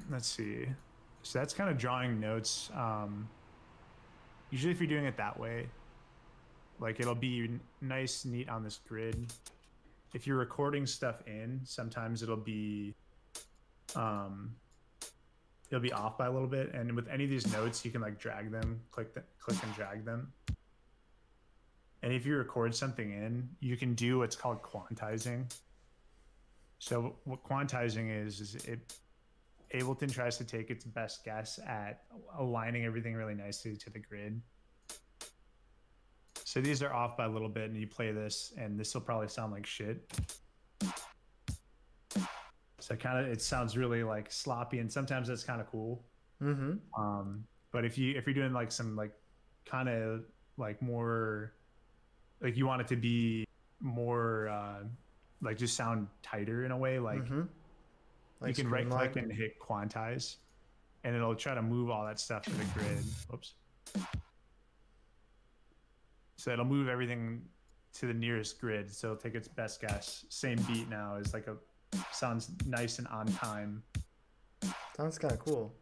let's see. So that's kind of drawing notes. Usually if you're doing it that way, like it'll be nice, neat on this grid. If you're recording stuff in, sometimes it'll be off by a little bit. And with any of these notes, you can like drag them, click and drag them. And if you record something in, you can do what's called quantizing. So what quantizing is Ableton tries to take its best guess at aligning everything really nicely to the grid. So these are off by a little bit, and you play this, and this will probably sound like shit. So it sounds really like sloppy, and sometimes that's kind of cool. Mm-hmm. But if you're doing like some like kind of like more, like you want it to be more like just sound tighter in a way, like, Like you can right click and hit quantize, and it'll try to move all that stuff to the grid. Whoops. So it'll move everything to the nearest grid. So it'll take its best guess. Same beat now is like sounds nice and on time. Sounds kind of cool.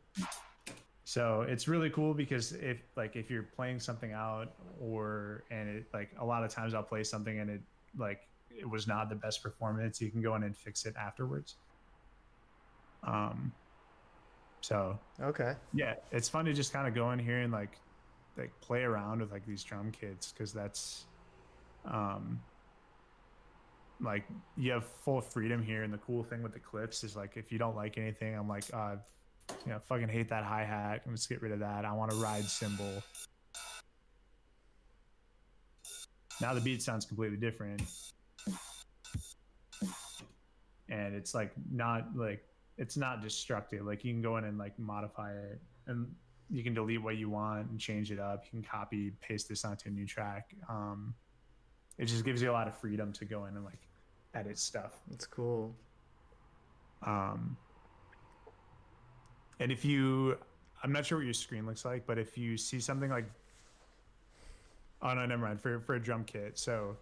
So it's really cool because if you're playing something out and it like a lot of times I'll play something and it was not the best performance, you can go in and fix it afterwards. So okay. Yeah, it's fun to just kind of go in here and like play around with like these drum kits, because that's like you have full freedom here. And the cool thing with the clips is like if you don't like anything, I'm like fucking hate that hi-hat, let's get rid of that. I want a ride cymbal. Now the beat sounds completely different, and it's like it's not destructive. Like you can go in and like modify it, and you can delete what you want and change it up. You can copy paste this onto a new track. It just gives you a lot of freedom to go in and like edit stuff. That's cool. And I'm not sure what your screen looks like, but if you see something like, oh no, never mind, for a drum kit. So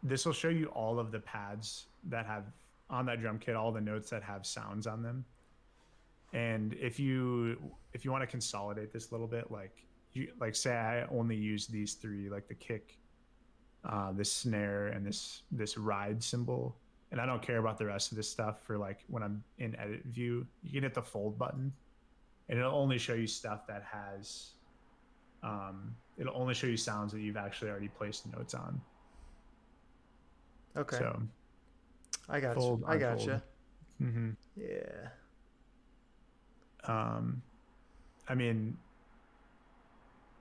this will show you all of the pads that have on that drum kit, all the notes that have sounds on them. And if you want to consolidate this a little bit, like say I only use these three, like the kick, this snare, and this ride cymbal, and I don't care about the rest of this stuff for like when I'm in edit view, you can hit the fold button and it'll only show you stuff that has it'll only show you sounds that you've actually already placed notes on. Okay. So I got you. I got you. Mm-hmm. Yeah. I mean,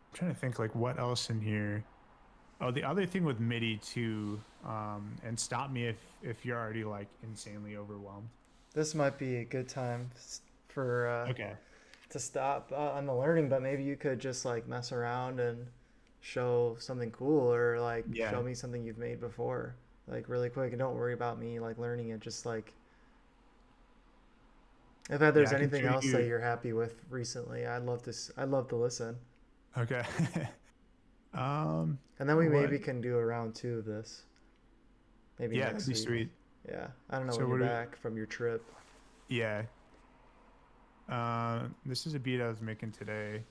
I'm trying to think like what else in here. Oh, the other thing with MIDI too, and stop me if you're already like insanely overwhelmed. This might be a good time for okay, to stop on the learning, but maybe you could just like mess around and show something cool, or like show me something you've made before, like really quick, and don't worry about me like learning it. Just like if there's anything else that you're happy with recently, I'd love to listen. Okay. And then we maybe can do a round 2 of this. Maybe next that'd be week. sweet. Yeah, I don't know So when you're back from your trip. Yeah. This is a beat I was making today.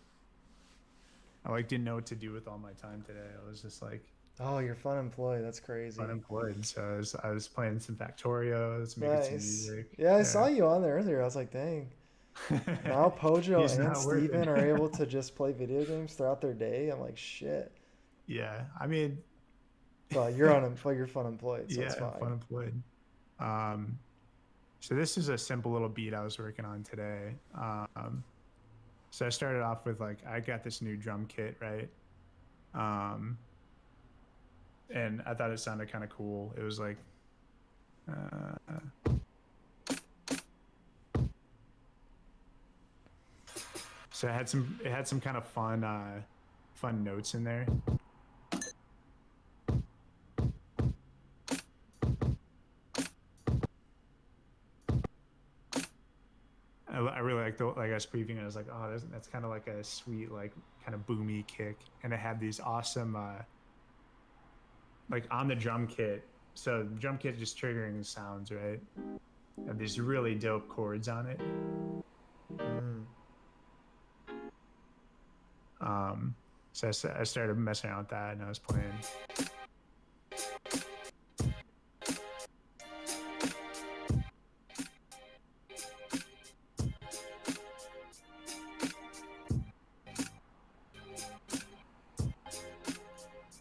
I didn't know what to do with all my time today. I was just like, oh, you're fun employed. That's crazy. Unemployed. So I was playing some Factorios, making some music. Yeah, I saw you on there earlier. I was like, dang. Now Pojo and Steven are able to just play video games throughout their day. I'm like, shit. Yeah, I mean, well, you're fun employed, so it's fine. Fun employed. So this is a simple little beat I was working on today. So I started off with I got this new drum kit, right? And I thought it sounded kind of cool. It was like, so it had some kind of fun notes in there. I really like I was previewing it. I was like, oh, that's kind of like a sweet, like kind of boomy kick, and it had these awesome, like on the drum kit. So the drum kit just triggering sounds, right? And these really dope chords on it. So I started messing around with that, and I was playing.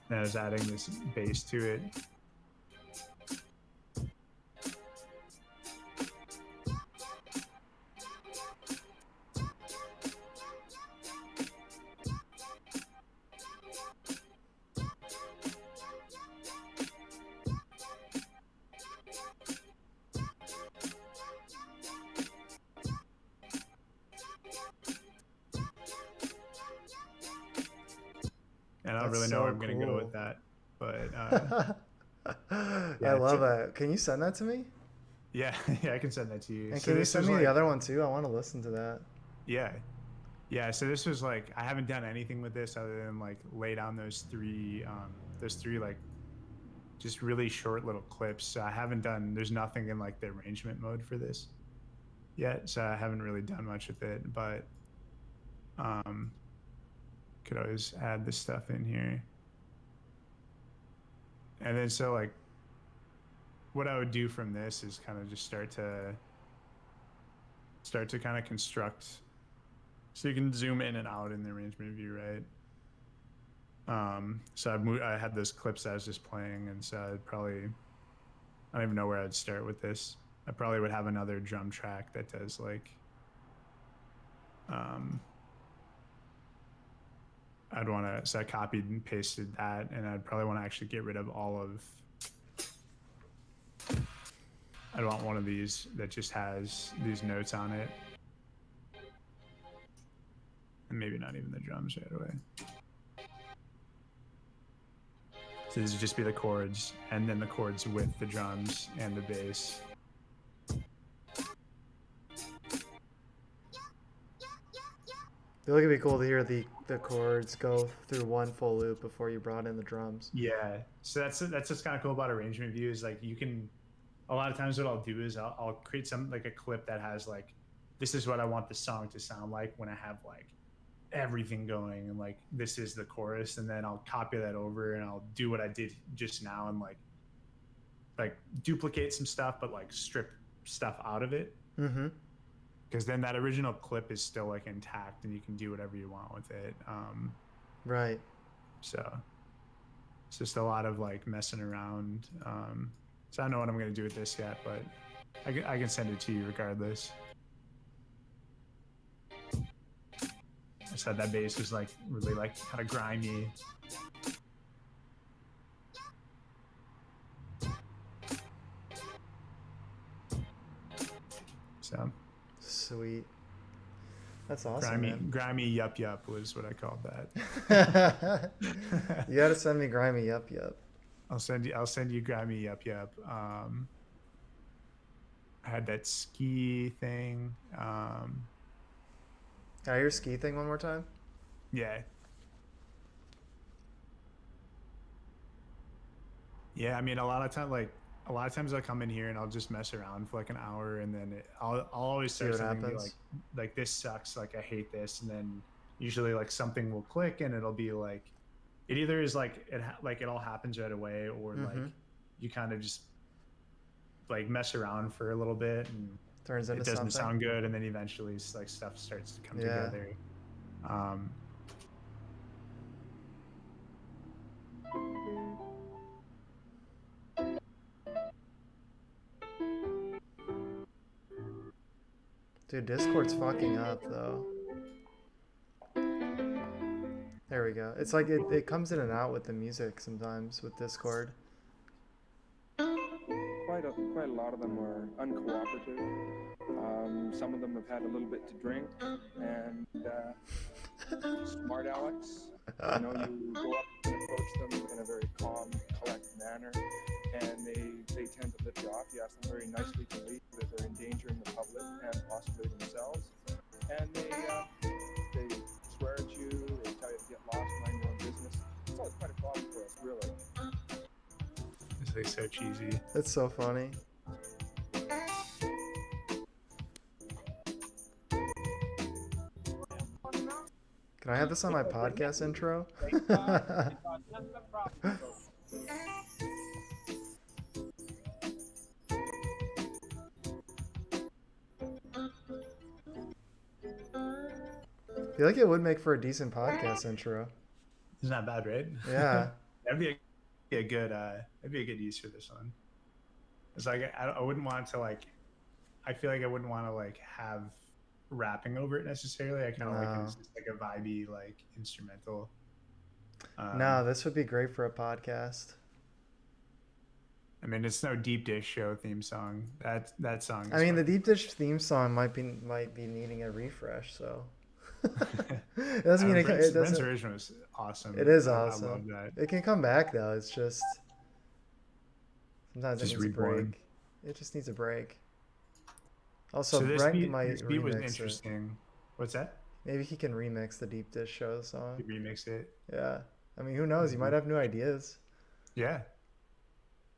And I was adding this bass to it. And I don't really know where I'm going to go with that, but I love it. Can you send that to me? Yeah, I can send that to you. And can you send me the other one too? I want to listen to that. Yeah. So this was like, I haven't done anything with this other than like lay down those three like just really short little clips. So I haven't done. There's nothing in like the arrangement mode for this yet, so I haven't really done much with it. But could always add this stuff in here. And then so like what I would do from this is kind of just start to kind of construct, so you can zoom in and out in the arrangement view, right? So I had those clips that I was just playing, and so I'd probably, I don't even know where I'd start with this. I probably would have another drum track that does like I'd want to, so I copied and pasted that, and I'd probably want to actually get rid of all of, I'd want one of these that just has these notes on it. And maybe not even the drums right away. So these would just be the chords, and then the chords with the drums and the bass. I feel like it'd be cool to hear the chords go through one full loop before you brought in the drums. Yeah, so that's what's kind of cool about arrangement view is like you can, a lot of times what I'll do is I'll create some like a clip that has like, this is what I want the song to sound like when I have like everything going, and like this is the chorus, and then I'll copy that over and I'll do what I did just now and like duplicate some stuff but like strip stuff out of it. Mm-hmm. Because then that original clip is still like intact and you can do whatever you want with it. Right. So it's just a lot of like messing around. So I don't know what I'm going to do with this yet, but I can send it to you regardless. I said that bass was like really like kind of grimy. So sweet. That's awesome. Grimy yup was what I called that. You gotta send me grimy yup. I'll send you grimy yup. I had that ski thing. Can I hear ski thing one more time? Yeah. Yeah, I mean, a lot of times I'll come in here and I'll just mess around for like an hour, and then I'll always start something and be like this sucks, like I hate this, and then usually like something will click and it'll be like, it either is like it all happens right away, or like you kind of just like mess around for a little bit and turns into it doesn't something. sound good, and then eventually like stuff starts to come together. Dude, Discord's fucking up though. There we go. It's like it comes in and out with the music sometimes with Discord. Quite a lot of them are uncooperative. Some of them have had a little bit to drink, and smart Alex. You know, you go up and approach them in a very calm, collected manner, and they tend to lift you off. You ask them very nicely to leave, that they're endangering the public and possibly themselves. And they swear at you, they tell you to get lost, mind your own business. It's all quite a problem for us, really. It's like so cheesy. It's so funny. Can I have this on my podcast intro? I feel like it would make for a decent podcast intro. It's not bad, right? Yeah. That'd be a good use for this one. It's like I wouldn't want to like. I feel like I wouldn't want to like have rapping over it necessarily. I kind of like it as just like a vibey like instrumental. No, this would be great for a podcast. I mean, it's no deep dish show theme song. That song. I mean, the deep dish theme song might be needing a refresh. So it doesn't mean Brent's it doesn't. version was awesome. It is I awesome. love that. It can come back though. It's just sometimes Just it needs a reborn. break. It just needs a break. Also, So this Brent might this beat was remix it. interesting. What's that? Maybe he can remix the deep dish show song. You remix it. Yeah. I mean, who knows? He might have new ideas. Yeah.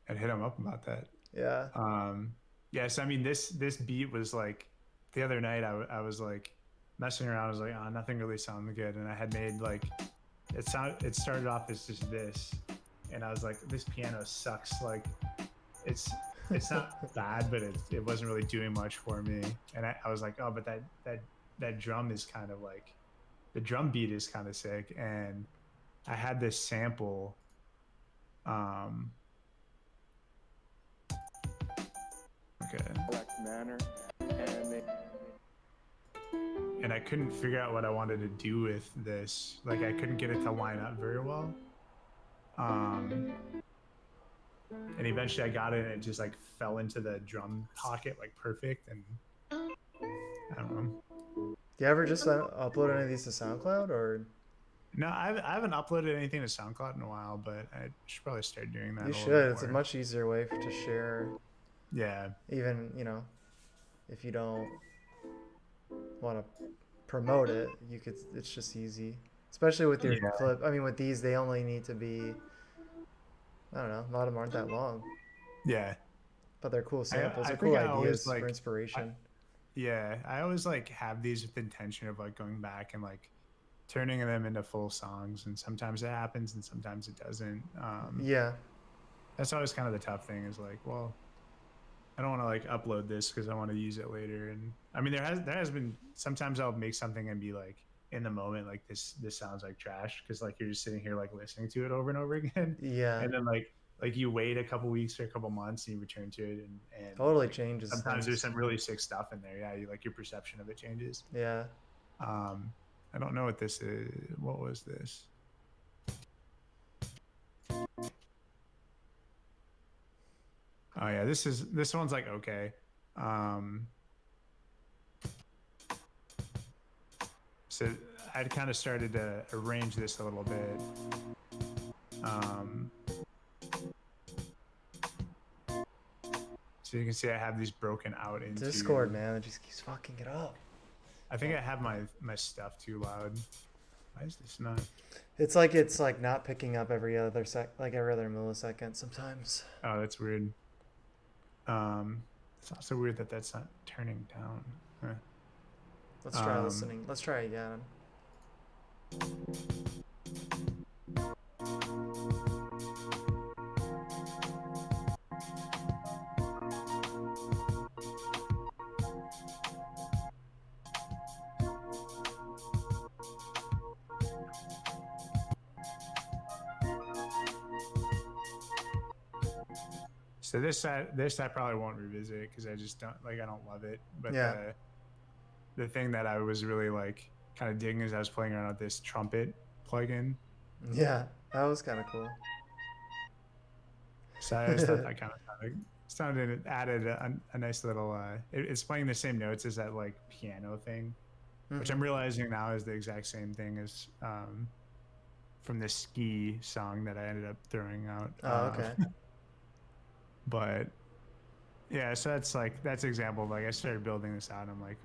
I'd hit him up about that. Yeah. Yes, I mean this beat was like the other night I was like messing around. I was like, oh, nothing really sounded good, and I had made like it started off as just this, and I was like, this piano sucks. Like it's not bad, but it wasn't really doing much for me. And I was like, oh, but that drum is kind of like the drum beat is kind of sick, and I had this sample. Okay. Correct manner, And I couldn't figure out what I wanted to do with this. Like I couldn't get it to line up very well. And eventually I got it and it just like fell into the drum pocket like perfect. And I don't know. Do you ever just upload any of these to SoundCloud or? No, I haven't uploaded anything to SoundCloud in a while, but I should probably start doing that. You a little should. bit It's a more. much easier way to share. Yeah. Even, if you don't want to promote it, it's just easy. Especially with your clip. I mean, with these, they only need to be, I don't know, a lot of them aren't that long. Yeah. But they're cool samples. I They're cool think I always, ideas like, for inspiration. I always like have these with the intention of like going back and like turning them into full songs, and sometimes it happens and sometimes it doesn't. Yeah. That's always kind of the tough thing is like, well, I don't want to like upload this because I want to use it later. And I mean, there has been sometimes I'll make something and be like in the moment like this sounds like trash because like you're just sitting here like listening to it over and over again. Yeah. And then like you wait a couple weeks or a couple months and you return to it and Totally like, changes. Sometimes there's things. some really sick stuff in there. Yeah, like your perception of it changes. Yeah. I don't know what this is. What was this? Oh yeah, this one's like okay. So I'd kind of started to arrange this a little bit. So you can see I have these broken out into Discord, man, it just keeps fucking it up. I think I have my stuff too loud. Why is this not? It's like not picking up every other millisecond sometimes. Oh, that's weird. It's also weird that that's not turning down. Huh. Let's try listening. Let's try again. So this I probably won't revisit because I just don't I don't love it. But Yeah. The thing that I was really like kind of digging is I was playing around with this trumpet plugin. Yeah, that was kind of cool. So I just thought that kind of added a nice little. It's playing the same notes as that like piano thing, which I'm realizing now is the exact same thing as from the ski song that I ended up throwing out. Oh, okay. But Yeah, so that's an example of like I started building this out. And I'm like,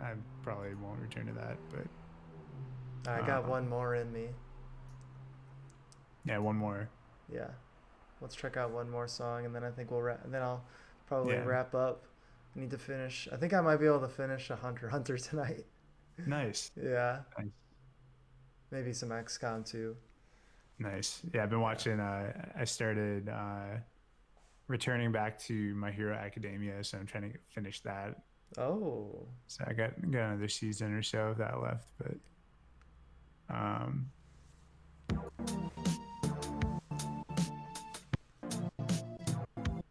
I probably won't return to that, but I got one more in me. yeah, one more. Yeah, let's check out one more song, and then I think we'll and then I'll probably wrap up. I need to finish. I think I might be able to finish a Hunter x Hunter tonight. Nice. Yeah. Nice. Maybe some XCOM too. Nice. Yeah, I've been watching. I started returning back to My Hero Academia, so I'm trying to finish that. Oh. So I got another season or so of that left, but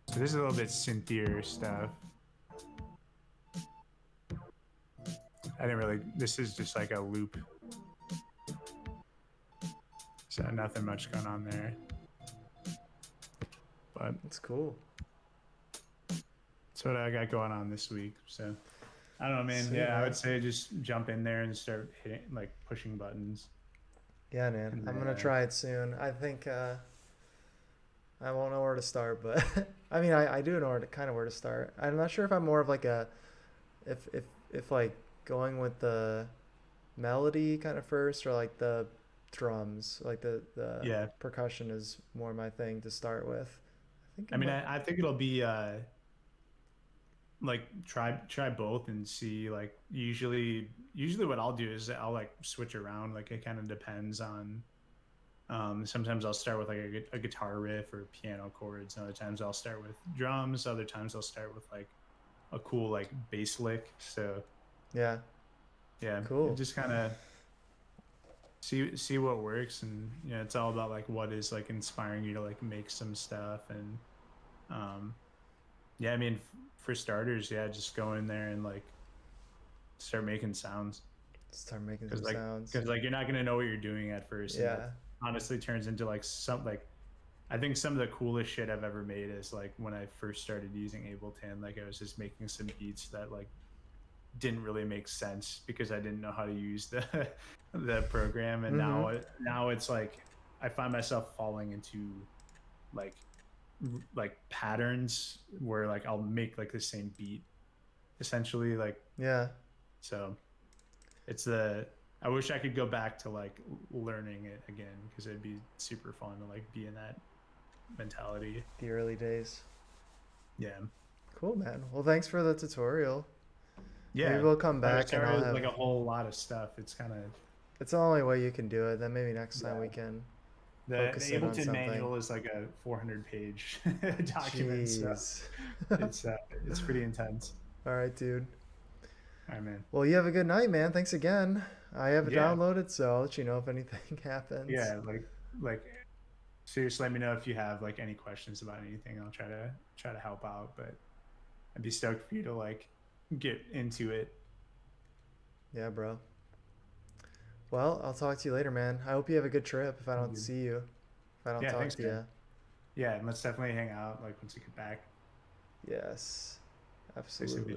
so this is a little bit synthier stuff. I didn't really. This is just like a loop. So nothing much going on there. But that's cool. That's what I got going on this week. So I don't know, man. Sweet, yeah, man. I would say just jump in there and start hitting, like pushing buttons. Yeah, man. I'm gonna try it soon. I think I won't know where to start, but I mean, I do know where to start. I'm not sure if I'm more of like a if like going with the melody kind of first or like the drums, like the percussion is more my thing to start with. I think it'll be like try both and see. Like usually what I'll do is I'll like switch around. Like it kind of depends on. Sometimes I'll start with like a guitar riff or piano chords. And other times I'll start with drums. Other times I'll start with like a cool like bass lick. So yeah, cool. Just kind of see what works, and it's all about like what is like inspiring you to like make some stuff. And I mean for starters, just go in there and like start making sounds. Sounds because like you're not gonna know what you're doing at first. And that honestly turns into like I think some of the coolest shit I've ever made is like when I first started using Ableton. Like I was just making some beats that like didn't really make sense because I didn't know how to use the program. And now it's like I find myself falling into like patterns where like I'll make like the same beat essentially, like so it's I wish I could go back to like learning it again, because it'd be super fun to like be in that mentality. The early days. Yeah. Cool, man. Well, thanks for the tutorial. Yeah, maybe we'll come back and I'll have like a whole lot of stuff. It's the only way you can do it. Then maybe next time we can the Ableton manual is like a 400-page document. So it's pretty intense. All right, dude. All right, man. Well, you have a good night, man. Thanks again. I have it downloaded, so I'll let you know if anything happens. Yeah, like seriously, let me know if you have like any questions about anything. I'll try to help out, but I'd be stoked for you to like get into it. Yeah, bro. Well, I'll talk to you later, man. I hope you have a good trip if I don't see you. If I don't talk to you. Yeah, let's definitely hang out like once you get back. Yes. Absolutely.